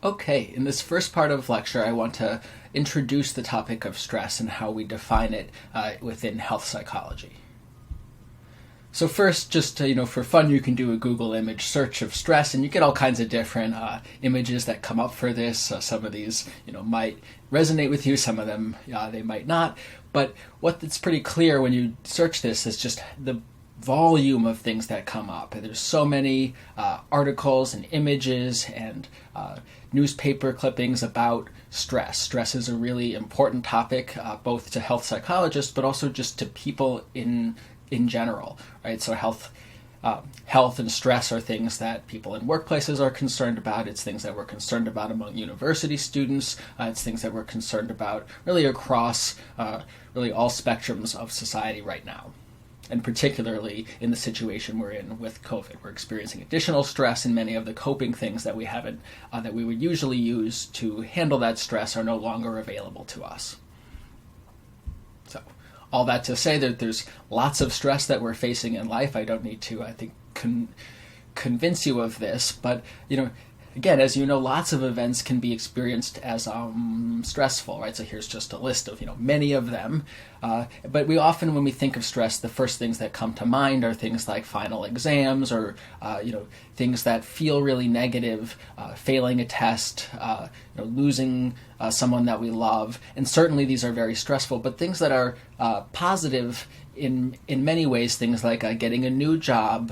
Okay, in this first part of lecture, I want to introduce the topic of stress and how we define it within health psychology. So first, just for fun, you can do a Google image search of stress, and you get all kinds of different images that come up for this. Some of these, might resonate with you. Some of them, they might not. But what's pretty clear when you search this is just the volume of things that come up. There's so many articles and images and newspaper clippings about stress. Stress is a really important topic, both to health psychologists, but also just to people in general, right? So health and stress are things that people in workplaces are concerned about. It's things that we're concerned about among university students. It's things that we're concerned about really across really all spectrums of society right now. And particularly in the situation we're in with COVID. We're experiencing additional stress, and many of the coping things that we haven't, that we would usually use to handle that stress are no longer available to us. So, all that to say that there's lots of stress that we're facing in life. I don't need to, I think, convince you of this, but, again, as you know, lots of events can be experienced as stressful, right? So here's just a list of, many of them. But we often, when we think of stress, the first things that come to mind are things like final exams or, things that feel really negative, failing a test, losing someone that we love. And certainly these are very stressful, but things that are positive in many ways, things like getting a new job,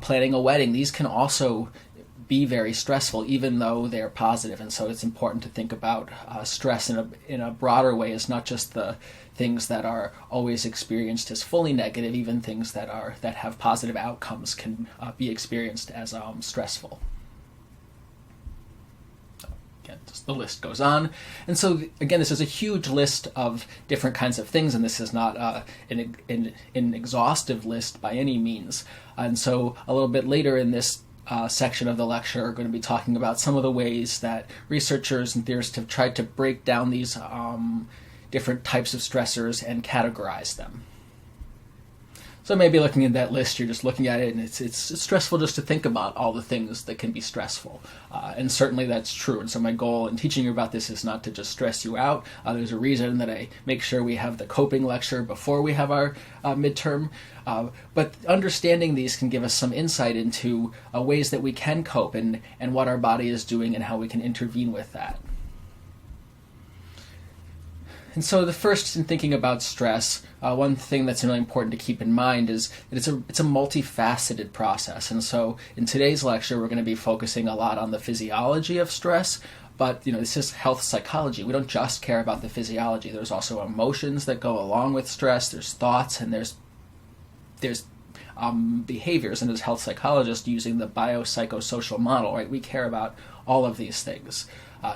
planning a wedding, these can also be very stressful, even though they're positive. And so it's important to think about stress in a broader way, as not just the things that are always experienced as fully negative. Even things that have positive outcomes can be experienced as stressful. Again, just the list goes on. And so, again, this is a huge list of different kinds of things, and this is not an exhaustive list by any means. And so a little bit later in this section of the lecture, we're going to be talking about some of the ways that researchers and theorists have tried to break down these different types of stressors and categorize them. So maybe looking at that list, you're just looking at it, and it's stressful just to think about all the things that can be stressful. And certainly that's true. And so my goal in teaching you about this is not to just stress you out. There's a reason that I make sure we have the coping lecture before we have our midterm. But understanding these can give us some insight into ways that we can cope and what our body is doing and how we can intervene with that. And so the first, in thinking about stress, one thing that's really important to keep in mind is that it's a multifaceted process. And so in today's lecture, we're going to be focusing a lot on the physiology of stress. But this is health psychology. We don't just care about the physiology. There's also emotions that go along with stress. There's thoughts, and there's behaviors. And as health psychologists, using the biopsychosocial model, right, we care about all of these things.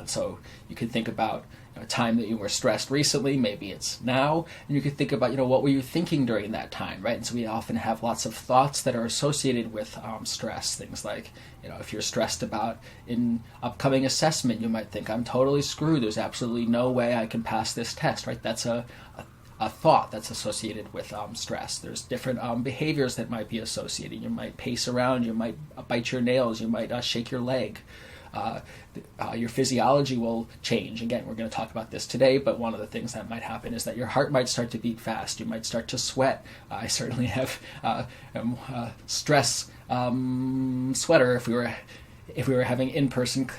So you can think about a time that you were stressed recently, maybe it's now, and you could think about, what were you thinking during that time, right? And so we often have lots of thoughts that are associated with stress, things like, if you're stressed about an upcoming assessment, you might think, I'm totally screwed, there's absolutely no way I can pass this test, right? That's a thought that's associated with stress. There's different behaviors that might be associated. You might pace around, you might bite your nails, you might shake your leg. Your physiology will change. Again, we're going to talk about this today, but one of the things that might happen is that your heart might start to beat fast. You might start to sweat. I certainly have stress sweater. If we were having in-person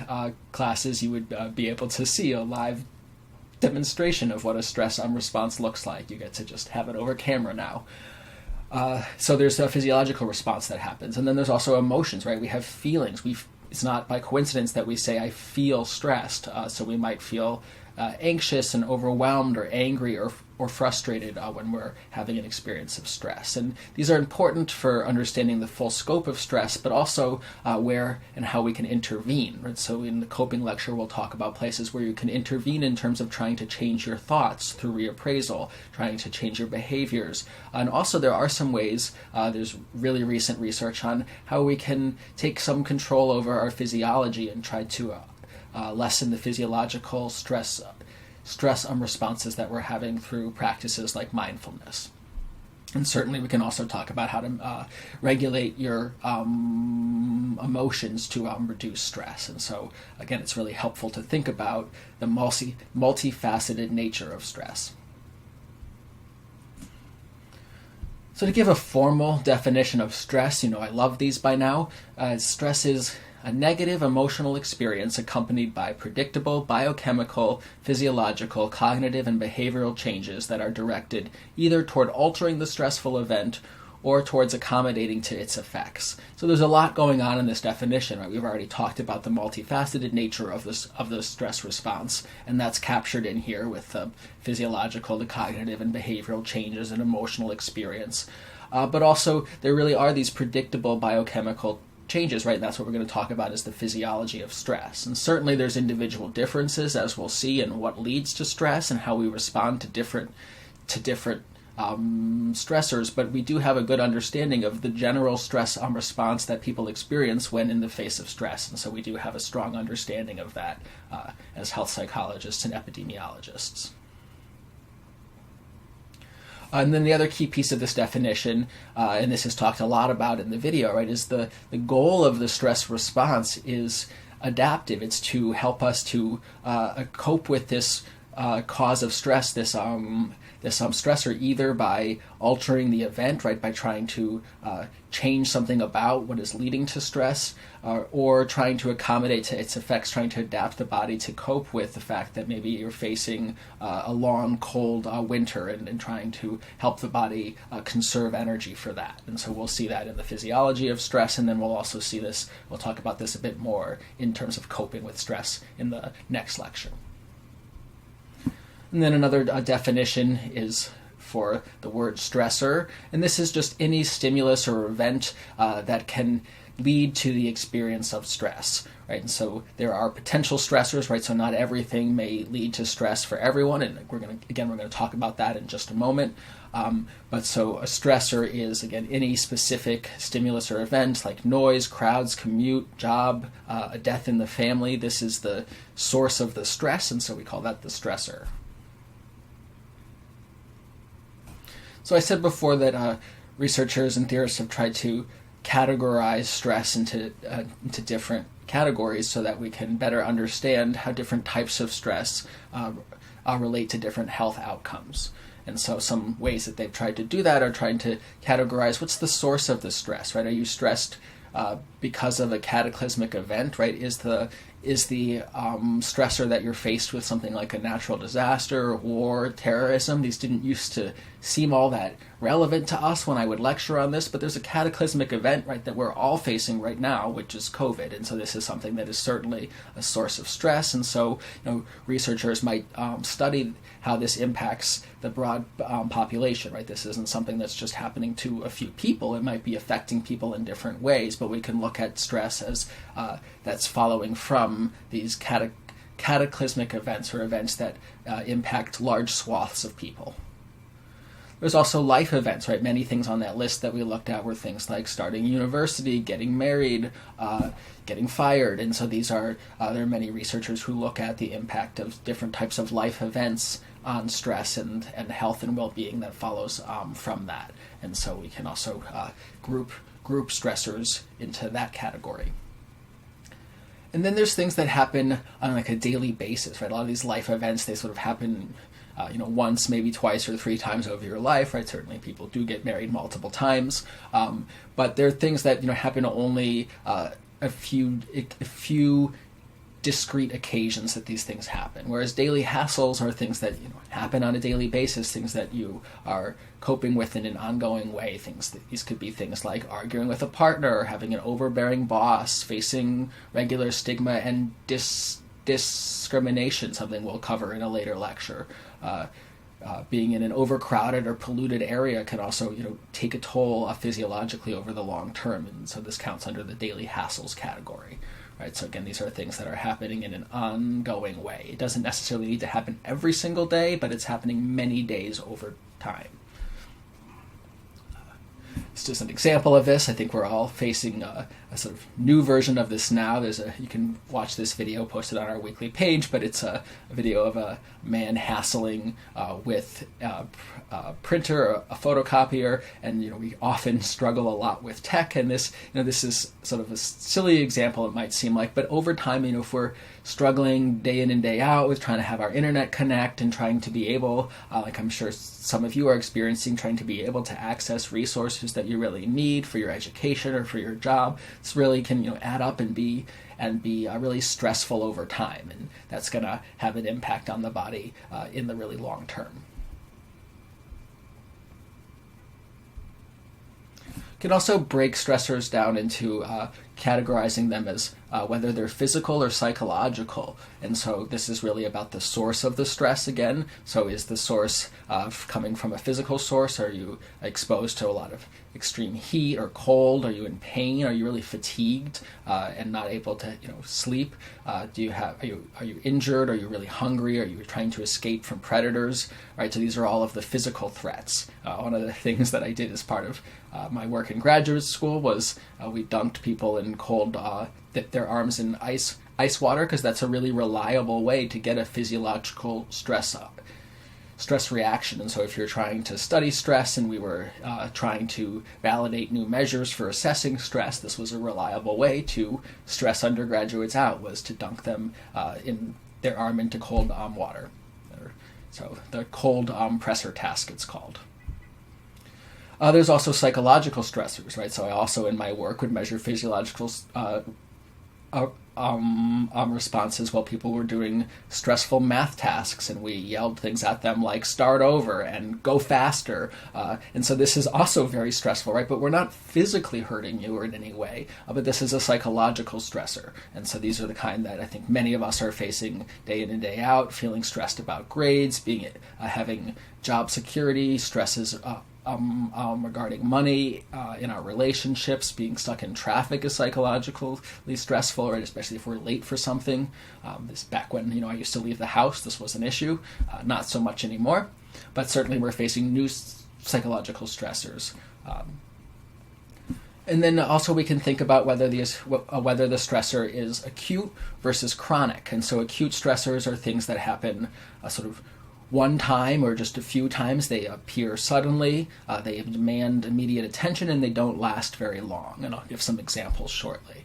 classes, you would be able to see a live demonstration of what a stress response looks like. You get to just have it over camera now. So there's a physiological response that happens. And then there's also emotions, right? We have feelings. It's not by coincidence that we say, I feel stressed. So we might feel anxious and overwhelmed or angry or frustrated when we're having an experience of stress. And these are important for understanding the full scope of stress, but also where and how we can intervene. Right? So in the coping lecture, we'll talk about places where you can intervene in terms of trying to change your thoughts through reappraisal, trying to change your behaviors. And also there are some ways, there's really recent research on how we can take some control over our physiology and try to lessen the physiological stress responses that we're having through practices like mindfulness. And certainly we can also talk about how to regulate your emotions to reduce stress. And so, again, it's really helpful to think about the multifaceted nature of stress. So to give a formal definition of stress, I love these by now. Stress is a negative emotional experience accompanied by predictable biochemical, physiological, cognitive, and behavioral changes that are directed either toward altering the stressful event or towards accommodating to its effects. So there's a lot going on in this definition, right? We've already talked about the multifaceted nature of the stress response, and that's captured in here with the physiological, the cognitive, and behavioral changes and emotional experience. But also, there really are these predictable biochemical changes, right? And that's what we're going to talk about is the physiology of stress. And certainly there's individual differences, as we'll see, in what leads to stress and how we respond to different stressors, but we do have a good understanding of the general stress response that people experience when in the face of stress. And so we do have a strong understanding of that as health psychologists and epidemiologists. And then the other key piece of this definition, and this is talked a lot about in the video, right, is the goal of the stress response is adaptive. It's to help us to cope with this cause of stress, this stressor, either by altering the event, right, by trying to change something about what is leading to stress, or trying to accommodate to its effects, trying to adapt the body to cope with the fact that maybe you're facing a long, cold winter, and trying to help the body conserve energy for that. And so we'll see that in the physiology of stress, and then we'll also see this, we'll talk about this a bit more in terms of coping with stress in the next lecture. And then another definition is for the word stressor, and this is just any stimulus or event that can lead to the experience of stress, right? And so there are potential stressors, right? So not everything may lead to stress for everyone, and we're going to talk about that in just a moment. But so a stressor is, again, any specific stimulus or event like noise, crowds, commute, job, a death in the family. This is the source of the stress, and so we call that the stressor. So I said before that researchers and theorists have tried to categorize stress into different categories so that we can better understand how different types of stress relate to different health outcomes. And so some ways that they've tried to do that are trying to categorize what's the source of the stress, right? Are you stressed because of a cataclysmic event, right? Is the stressor that you're faced with something like a natural disaster, war, terrorism? These didn't used to seem all that relevant to us when I would lecture on this, but there's a cataclysmic event, right, that we're all facing right now, which is COVID. And so this is something that is certainly a source of stress. And so, researchers might study how this impacts the broad population, right? This isn't something that's just happening to a few people. It might be affecting people in different ways, but we can look at stress as that's following from these cataclysmic events or events that impact large swaths of people. There's also life events, right? Many things on that list that we looked at were things like starting university, getting married, getting fired. And so these are, there are many researchers who look at the impact of different types of life events on stress and health and well-being that follows from that. And so we can also group stressors into that category. And then there's things that happen on like a daily basis, right? A lot of these life events, they sort of happen once, maybe twice or three times over your life, right? Certainly people do get married multiple times, but there are things that happen only a few discrete occasions that these things happen. Whereas daily hassles are things that happen on a daily basis, things that you are coping with in an ongoing way. These could be things like arguing with a partner, having an overbearing boss, facing regular stigma and discrimination, something we'll cover in a later lecture. Being in an overcrowded or polluted area can also, take a toll physiologically over the long term, and so this counts under the daily hassles category, right? So again, these are things that are happening in an ongoing way. It doesn't necessarily need to happen every single day, but it's happening many days over time. it's just an example of this. I think we're all facing a sort of new version of this now. You can watch this video posted on our weekly page, but it's a video of a man hassling with a printer, or a photocopier, and we often struggle a lot with tech. And this is sort of a silly example, it might seem like, but over time, if we're struggling day in and day out with trying to have our internet connect and trying to be able, like I'm sure some of you are experiencing, trying to be able to access resources that you really need for your education or for your job, this really can add up and be really stressful over time, and that's going to have an impact on the body in the really long term. You can also break stressors down into categorizing them as whether they're physical or psychological. And so this is really about the source of the stress again. So is the source coming from a physical source? Are you exposed to a lot of extreme heat or cold? Are you in pain? Are you really fatigued and not able to sleep? Are you injured? Are you really hungry? Are you trying to escape from predators? Right. So these are all of the physical threats. One of the things that I did as part of my work in graduate school was we dunked people in cold, dipped their arms in ice water, because that's a really reliable way to get a physiological stress reaction. And so if you're trying to study stress, and we were trying to validate new measures for assessing stress, this was a reliable way to stress undergraduates out, was to dunk them in their arm into cold water. So the cold pressor task, it's called. There's also psychological stressors, right? So I also, in my work, would measure physiological responses while people were doing stressful math tasks, and we yelled things at them like "start over" and "go faster." And so this is also very stressful, right? But we're not physically hurting you or in any way, but this is a psychological stressor. And so these are the kind that I think many of us are facing day in and day out, feeling stressed about grades, having job security, stresses regarding money, in our relationships. Being stuck in traffic is psychologically stressful, right? Especially if we're late for something. This back when I used to leave the house, this was an issue. Not so much anymore, but certainly we're facing new psychological stressors. And then also we can think about whether the stressor is acute versus chronic. And so acute stressors are things that happen sort of one time or just a few times. They appear suddenly, they demand immediate attention, and they don't last very long. And I'll give some examples shortly.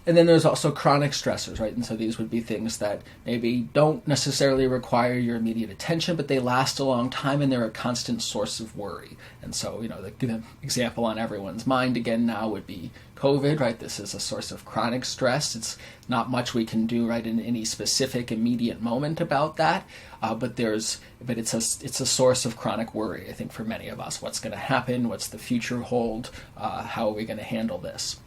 And then there's also chronic stressors, right? And so these would be things that maybe don't necessarily require your immediate attention, but they last a long time, and they're a constant source of worry. And so, the example on everyone's mind again now would be COVID, right? This is a source of chronic stress. It's not much we can do, right, in any specific immediate moment about that, but it's a source of chronic worry, I think, for many of us. What's going to happen? What's the future hold? How are we going to handle this?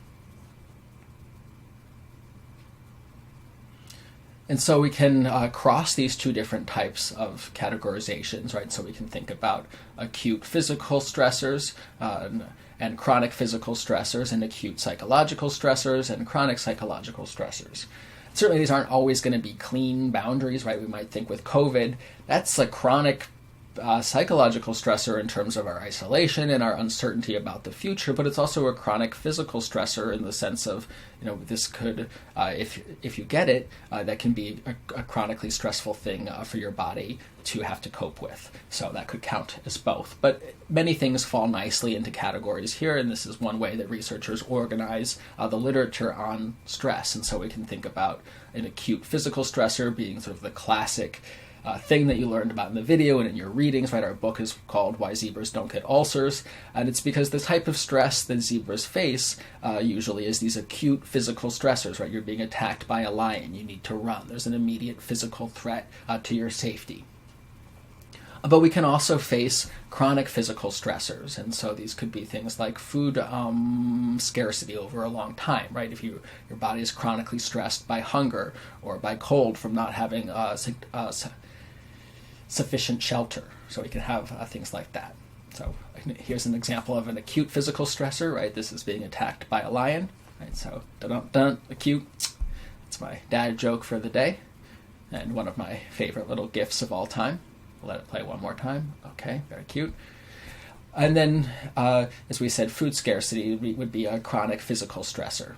And so we can cross these two different types of categorizations, right? So we can think about acute physical stressors and chronic physical stressors, and acute psychological stressors and chronic psychological stressors. Certainly these aren't always going to be clean boundaries, right? We might think with COVID, that's a chronic psychological stressor in terms of our isolation and our uncertainty about the future, but it's also a chronic physical stressor in the sense of, this could, if you get it, that can be a chronically stressful thing for your body to have to cope with. So that could count as both. But many things fall nicely into categories here, and this is one way that researchers organize the literature on stress. And so we can think about an acute physical stressor being sort of the classic thing that you learned about in the video and in your readings, right? Our book is called Why Zebras Don't Get Ulcers, and it's because the type of stress that zebras face usually is these acute physical stressors, right? You're being attacked by a lion, you need to run, there's an immediate physical threat to your safety. But we can also face chronic physical stressors, and so these could be things like food scarcity over a long time, right? If your body is chronically stressed by hunger or by cold from not having sufficient shelter. So we can have things like that. So here's an example of an acute physical stressor, right? This is being attacked by a lion, right? So acute. It's my dad joke for the day, and one of my favorite little gifs of all time. Let it play one more time. Okay, very cute. And then, as we said, food scarcity would be a chronic physical stressor.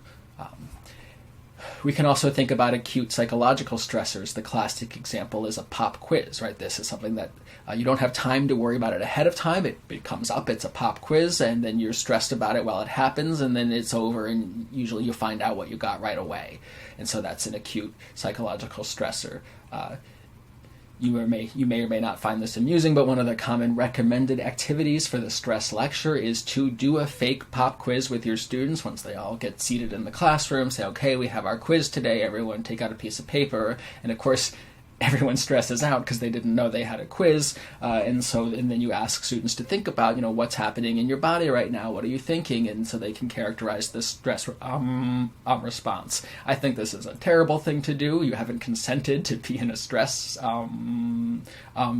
We can also think about acute psychological stressors. The classic example is a pop quiz, right? This is something that you don't have time to worry about it ahead of time. It comes up, it's a pop quiz, and then you're stressed about it while it happens, and then it's over, and usually you find out what you got right away. And so that's an acute psychological stressor. You may or may not find this amusing, but one of the common recommended activities for the stress lecture is to do a fake pop quiz with your students once they all get seated in the classroom. Say, okay, we have our quiz today. Everyone take out a piece of paper. And of course, everyone stresses out because they didn't know they had a quiz. And then you ask students to think about, what's happening in your body right now. What are you thinking? And so they can characterize the stress response. I think this is a terrible thing to do. You haven't consented to be in a stress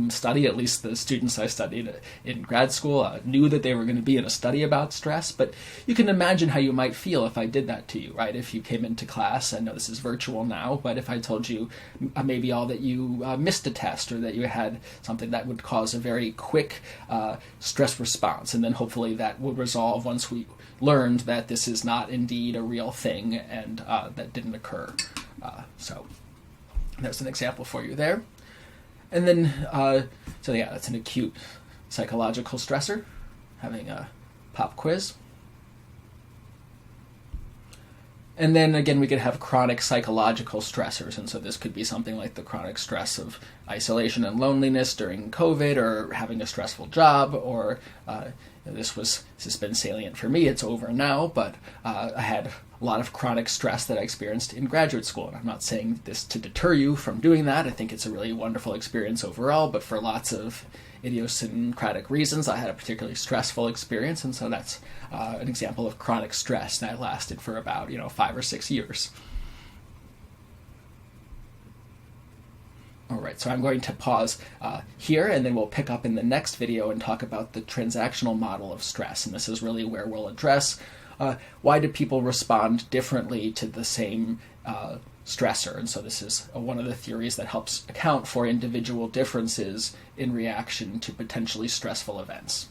study. At least the students I studied in grad school knew that they were going to be in a study about stress. But you can imagine how you might feel if I did that to you, right? If you came into class, I know this is virtual now, but if I told you maybe all that you missed a test, or that you had something that would cause a very quick stress response, and then hopefully that would resolve once we learned that this is not indeed a real thing and that didn't occur. So there's an example for you there. And then, that's an acute psychological stressor, having a pop quiz. And then again, we could have chronic psychological stressors, and so this could be something like the chronic stress of isolation and loneliness during COVID, or having a stressful job, or this has been salient for me. It's over now, but I had a lot of chronic stress that I experienced in graduate school, and I'm not saying this to deter you from doing that. I think it's a really wonderful experience overall, but for lots of idiosyncratic reasons, I had a particularly stressful experience, and so that's an example of chronic stress that lasted for about 5 or 6 years. All right, so I'm going to pause here, and then we'll pick up in the next video and talk about the transactional model of stress, and this is really where we'll address why do people respond differently to the same stressor. And so this is one of the theories that helps account for individual differences in reaction to potentially stressful events.